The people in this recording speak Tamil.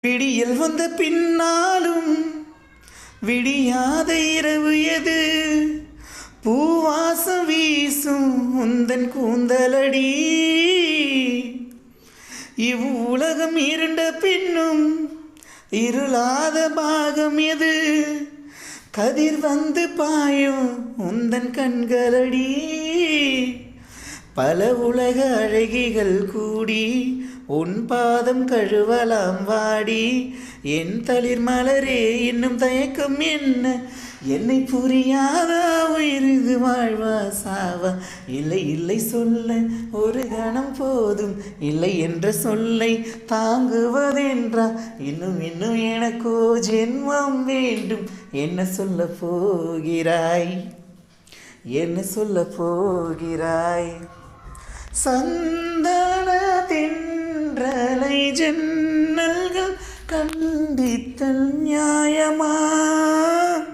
விடியல் வந்த பின்னாலும் விடியாத இரவு எது? பூவாசம் வீசும் உந்தன் கூந்தலடி. இவ்வுலகம் இருண்ட பின்னும் இருளாத பாகம் எது? கதிர் வந்து பாயும் உந்தன் கண்களடி. பல உலக அழகிகள் கூடி உன் பாதம் கழுவலாம் வாடி. என் தளிர் மலரே இன்னும் தயக்கம் என்ன? என்னை புரியாதா உயிரிது வாழ்வா சாவா? இல்லை இல்லை சொல்ல ஒரு கணம் போதும், இல்லை என்ற சொல்லை தாங்குவதென்றா? இன்னும் இன்னும் எனக்கோ ஜென்மம் வேண்டும். என்ன சொல்ல போகிறாய்? என்ன சொல்ல போகிறாய்? சந்தன தென்றலை ஜன்னல்கள் கண்டித்தல் நியாயமா?